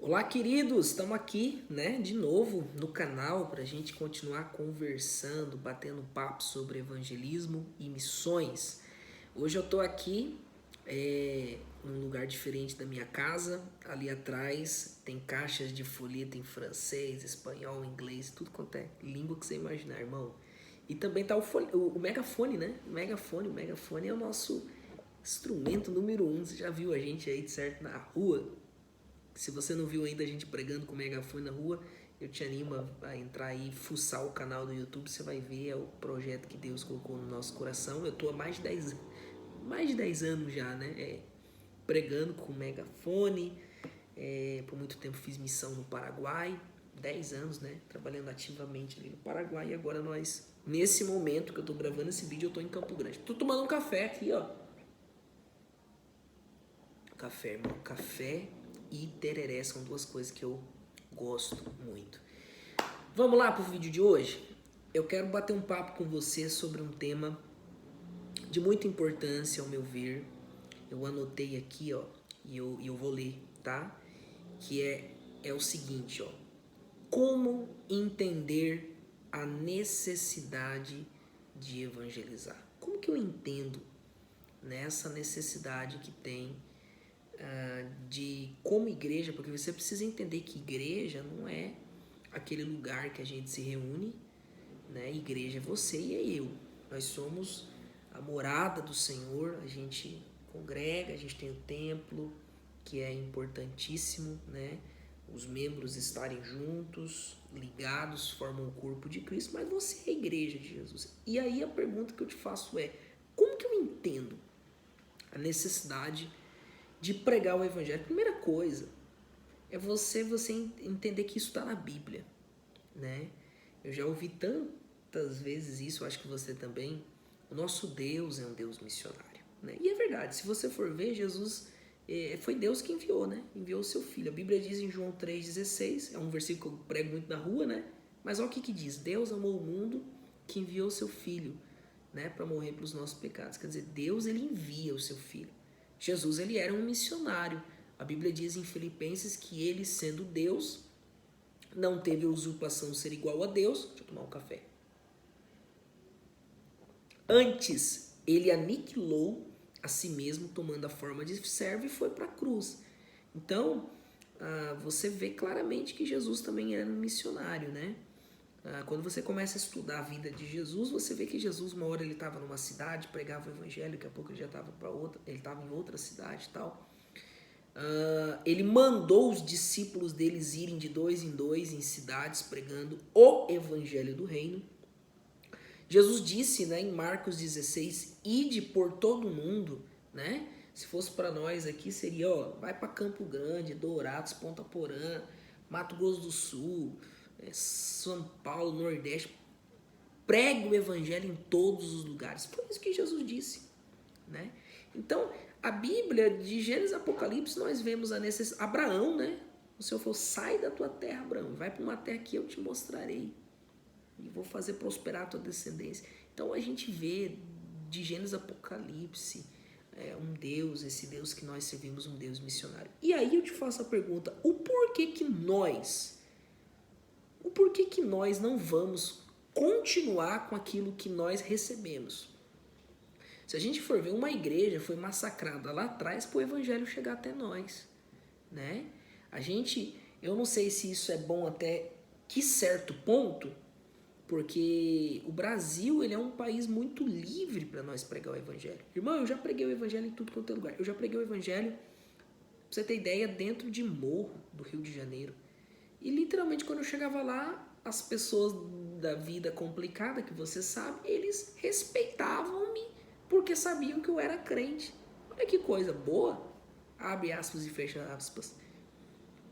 Olá, queridos! Estamos aqui, né, de novo no canal para a gente continuar conversando, batendo papo sobre evangelismo e missões. Hoje eu estou aqui num lugar diferente da minha casa. Ali atrás tem caixas de folheto em francês, espanhol, inglês, tudo quanto é língua que você imaginar, irmão. E também tá o megafone, né? O megafone é o nosso instrumento número um. Você já viu a gente aí, de certo, na rua? Se você não viu ainda a gente pregando com megafone na rua, eu te animo a entrar aí e fuçar o canal do YouTube. Você vai ver, é o projeto que Deus colocou no nosso coração. Eu tô há mais de dez anos já, né? Pregando com megafone. Por muito tempo fiz missão no Paraguai. 10 anos, né? Trabalhando ativamente ali no Paraguai. E agora nesse momento que eu tô gravando esse vídeo, eu tô em Campo Grande. Tô tomando um café aqui, ó. Café, irmão. Café e tereré são duas coisas que eu gosto muito. Vamos lá pro vídeo de hoje? Eu quero bater um papo com você sobre um tema de muita importância, ao meu ver. Eu anotei aqui, ó, e eu vou ler, tá? Que é o seguinte, ó. Como entender a necessidade de evangelizar? Como que eu entendo nessa necessidade que tem de como igreja, porque você precisa entender que igreja não é aquele lugar que a gente se reúne, né? Igreja é você e é eu. Nós somos a morada do Senhor, a gente congrega, a gente tem o templo, que é importantíssimo, né? Os membros estarem juntos, ligados, formam o corpo de Cristo, mas você é a igreja de Jesus. E aí a pergunta que eu te faço é: como que eu entendo a necessidade de pregar o evangelho? A primeira coisa é você entender que isso está na Bíblia, né? Eu já ouvi tantas vezes isso, acho que você também. O nosso Deus é um Deus missionário, né? E é verdade, se você for ver, Jesus foi Deus que enviou, né? Enviou o seu filho. A Bíblia diz em João 3,16, é um versículo que eu prego muito na rua, né? Mas olha o que diz: Deus amou o mundo que enviou o seu filho, né, para morrer pelos nossos pecados. Quer dizer, Deus, ele envia o seu filho. Jesus, ele era um missionário. A Bíblia diz em Filipenses que ele, sendo Deus, não teve a usurpação de ser igual a Deus. Deixa eu tomar um café. Antes, ele aniquilou a si mesmo, tomando a forma de servo, e foi para a cruz. Então, você vê claramente que Jesus também era um missionário, né? Quando você começa a estudar a vida de Jesus, você vê que Jesus, uma hora ele estava numa cidade, pregava o evangelho, daqui a pouco ele já estava para outra, ele estava em outra cidade e tal. Ele mandou os discípulos deles irem de dois em dois em cidades pregando o evangelho do reino. Jesus disse, né, em Marcos 16, ide por todo mundo, né? Se fosse para nós aqui seria, ó, vai para Campo Grande, Dourados, Ponta Porã, Mato Grosso do Sul, São Paulo, Nordeste, pregue o evangelho em todos os lugares. Foi isso que Jesus disse, né? Então, a Bíblia, de Gênesis a Apocalipse, nós vemos a necessidade. Abraão, né? O Senhor falou: sai da tua terra, Abraão, vai para uma terra que eu te mostrarei e vou fazer prosperar a tua descendência. Então, a gente vê de Gênesis a Apocalipse um Deus, esse Deus que nós servimos, um Deus missionário. E aí eu te faço a pergunta: o porquê que nós não vamos continuar com aquilo que nós recebemos? Se a gente for ver, uma igreja foi massacrada lá atrás para o evangelho chegar até nós, né? Eu não sei se isso é bom até que certo ponto, porque o Brasil, ele é um país muito livre para nós pregar o evangelho. Irmão, eu já preguei o evangelho em tudo quanto é lugar. Eu já preguei o evangelho, pra você ter ideia, dentro de morro do Rio de Janeiro. E literalmente quando eu chegava lá, as pessoas da vida complicada, que você sabe, eles respeitavam-me porque sabiam que eu era crente. Olha que coisa boa. Abre aspas e fecha aspas.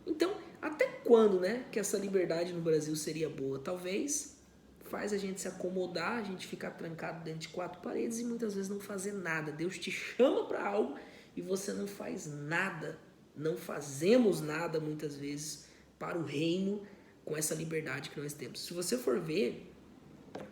Então, até quando, né, que essa liberdade no Brasil seria boa? Talvez faz a gente se acomodar, a gente ficar trancado dentro de quatro paredes e muitas vezes não fazer nada. Deus te chama para algo e você não faz nada. Não fazemos nada muitas vezes para o reino com essa liberdade que nós temos. Se você for ver,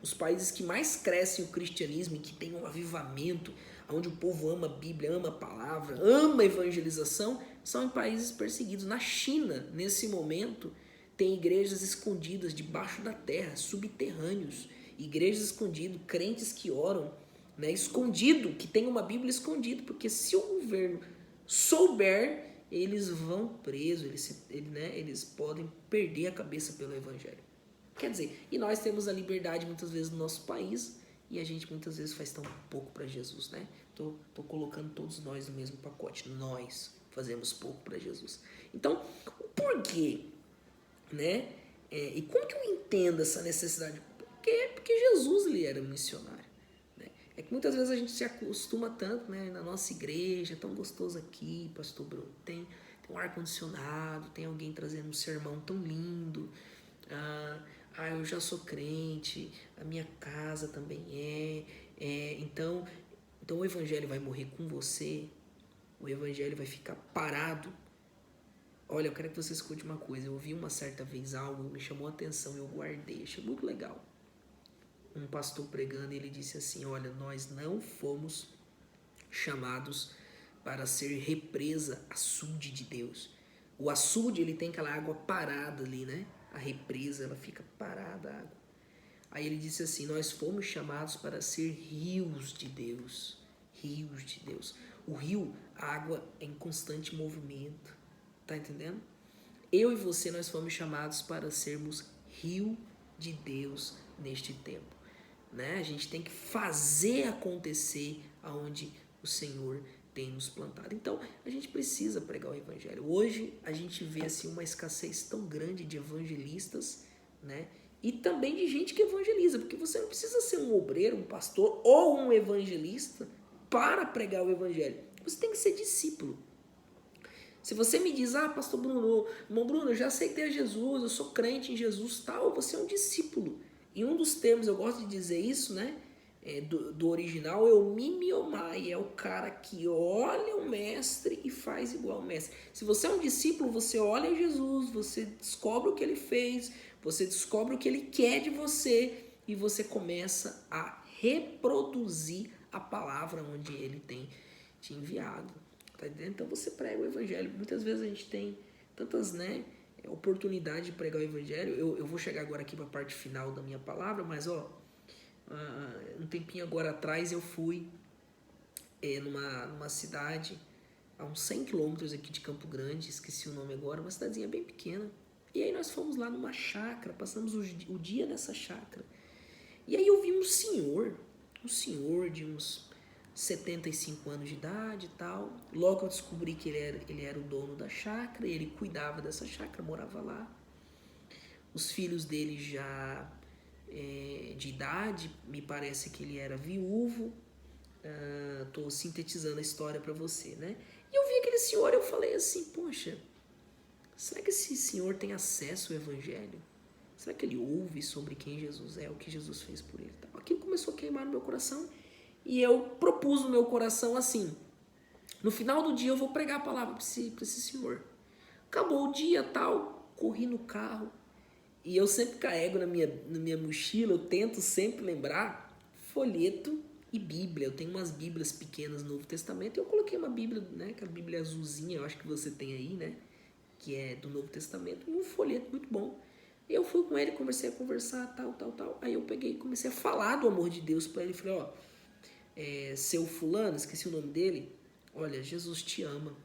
os países que mais crescem o cristianismo e que tem um avivamento, onde o povo ama a Bíblia, ama a palavra, ama a evangelização, são em países perseguidos. Na China, nesse momento, tem igrejas escondidas debaixo da terra, subterrâneos, igrejas escondidas, crentes que oram, né, escondido, que tem uma Bíblia escondida, porque se o governo souber, eles vão presos, eles podem perder a cabeça pelo evangelho. Quer dizer, e nós temos a liberdade muitas vezes no nosso país e a gente muitas vezes faz tão pouco para Jesus, né? Tô colocando todos nós no mesmo pacote. Nós fazemos pouco para Jesus. Então, o porquê, né? E como que eu entendo essa necessidade? Porque Jesus ele era missionário. Né? É que muitas vezes a gente se acostuma tanto, né? Na nossa igreja, é tão gostoso aqui, pastor Bruno, tem um ar-condicionado, tem alguém trazendo um sermão tão lindo. Eu já sou crente, a minha casa também então o evangelho vai morrer com você, o evangelho vai ficar parado. Olha, eu quero que você escute uma coisa, eu ouvi uma certa vez algo, me chamou a atenção, eu guardei, achei muito legal. Um pastor pregando, ele disse assim, olha, nós não fomos chamados para ser represa, açude de Deus. O açude, ele tem aquela água parada ali, né? A represa, ela fica parada, a água. Aí ele disse assim, nós fomos chamados para ser rios de Deus. Rios de Deus. O rio, a água é em constante movimento. Tá entendendo? Eu e você, nós fomos chamados para sermos rio de Deus neste tempo. Né? A gente tem que fazer acontecer aonde o Senhor tem nos plantado. Então, a gente precisa pregar o evangelho. Hoje, a gente vê assim, uma escassez tão grande de evangelistas, né? E também de gente que evangeliza, porque você não precisa ser um obreiro, um pastor ou um evangelista para pregar o evangelho. Você tem que ser discípulo. Se você me diz, pastor Bruno, irmão Bruno, eu já aceitei a Jesus, eu sou crente em Jesus, tal, você é um discípulo. E um dos termos, eu gosto de dizer isso, né? Do original é o mimiomai, é o cara que olha o mestre e faz igual ao mestre. Se você é um discípulo, você olha Jesus, você descobre o que ele fez, você descobre o que ele quer de você e você começa a reproduzir a palavra onde ele tem te enviado. Tá entendendo? Então você prega o evangelho. Muitas vezes a gente tem tantas, né, oportunidades de pregar o evangelho. Eu vou chegar agora aqui para a parte final da minha palavra, mas um tempinho agora atrás eu fui numa cidade a uns 100 quilômetros aqui de Campo Grande, esqueci o nome agora, uma cidadezinha bem pequena. E aí nós fomos lá numa chácara, passamos o dia nessa chácara. E aí eu vi um senhor de uns 75 anos de idade e tal. Logo eu descobri que ele era o dono da chácara, ele cuidava dessa chácara, morava lá. Os filhos dele já de idade, me parece que ele era viúvo. Tô sintetizando a história para você, né? E eu vi aquele senhor, eu falei assim, poxa, será que esse senhor tem acesso ao evangelho? Será que ele ouve sobre quem Jesus é, o que Jesus fez por ele? Aquilo começou a queimar no meu coração e eu propus no meu coração assim, no final do dia eu vou pregar a palavra para esse senhor. Acabou o dia, tal, corri no carro e eu sempre carrego na minha mochila, eu tento sempre lembrar folheto e Bíblia. Eu tenho umas Bíblias pequenas no Novo Testamento e eu coloquei uma Bíblia, né, aquela Bíblia azulzinha, eu acho que você tem aí, né, que é do Novo Testamento, e um folheto muito bom. Eu fui com ele, comecei a conversar, tal. Aí eu peguei e comecei a falar do amor de Deus para ele. Falei, seu fulano, esqueci o nome dele, olha, Jesus te ama.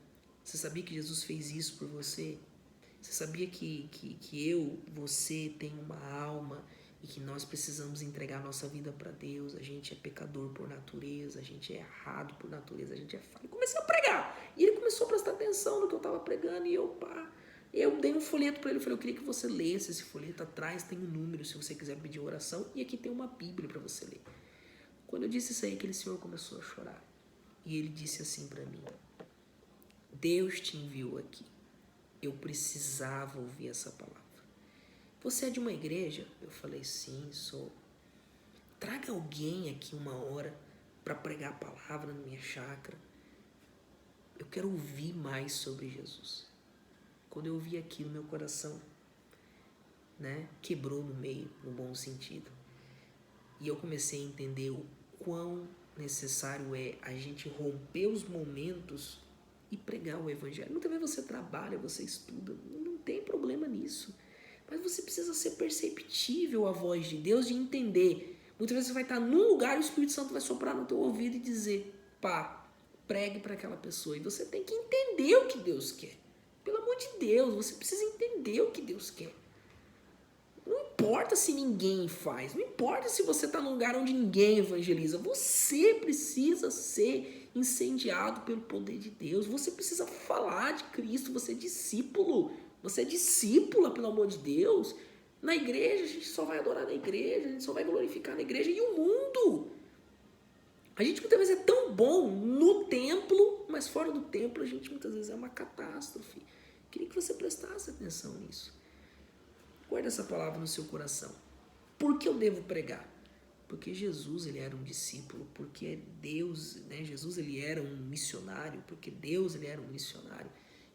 Você sabia que Jesus fez isso por você? Você sabia que você tem uma alma e que nós precisamos entregar nossa vida para Deus? A gente é pecador por natureza, a gente é errado por natureza, a gente é falho. Comecei a pregar. E ele começou a prestar atenção no que eu estava pregando e eu dei um folheto para ele, eu falei, eu queria que você lesse esse folheto, atrás tem um número se você quiser pedir oração e aqui tem uma Bíblia para você ler. Quando eu disse isso aí, aquele senhor começou a chorar e ele disse assim para mim, Deus te enviou aqui, eu precisava ouvir essa palavra. Você é de uma igreja? Eu falei, sim, sou. Traga alguém aqui uma hora para pregar a palavra na minha chácara. Eu quero ouvir mais sobre Jesus. Quando eu ouvi aquilo, meu coração, né, quebrou no meio, no bom sentido. E eu comecei a entender o quão necessário é a gente romper os momentos e pregar o evangelho. Muitas vezes você trabalha, você estuda, não tem problema nisso. Mas você precisa ser perceptível à voz de Deus, de entender. Muitas vezes você vai estar num lugar e o Espírito Santo vai soprar no teu ouvido e dizer, pá, pregue para aquela pessoa. E você tem que entender o que Deus quer. Pelo amor de Deus, você precisa entender o que Deus quer. Não importa se ninguém faz, não importa se você está num lugar onde ninguém evangeliza. Você precisa ser incendiado pelo poder de Deus. Você precisa falar de Cristo, você é discípulo. Você é discípula, pelo amor de Deus. Na igreja, a gente só vai adorar na igreja, a gente só vai glorificar na igreja. E o mundo? A gente muitas vezes é tão bom no templo, mas fora do templo a gente muitas vezes é uma catástrofe. Queria que você prestasse atenção nisso. Guarda essa palavra no seu coração. Por que eu devo pregar? Porque Jesus, ele era um discípulo, porque Deus, né? Jesus, ele era um missionário, porque Deus, ele era um missionário,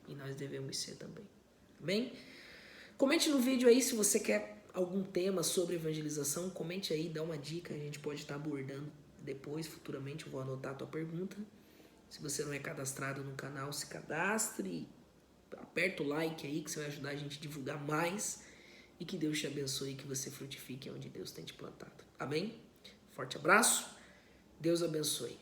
e nós devemos ser também. Bem? Comente no vídeo aí se você quer algum tema sobre evangelização, comente aí, dá uma dica, a gente pode estar abordando depois, futuramente, eu vou anotar a tua pergunta. Se você não é cadastrado no canal, se cadastre, aperta o like aí que você vai ajudar a gente a divulgar mais. E que Deus te abençoe e que você frutifique onde Deus tem te plantado. Amém? Forte abraço. Deus abençoe.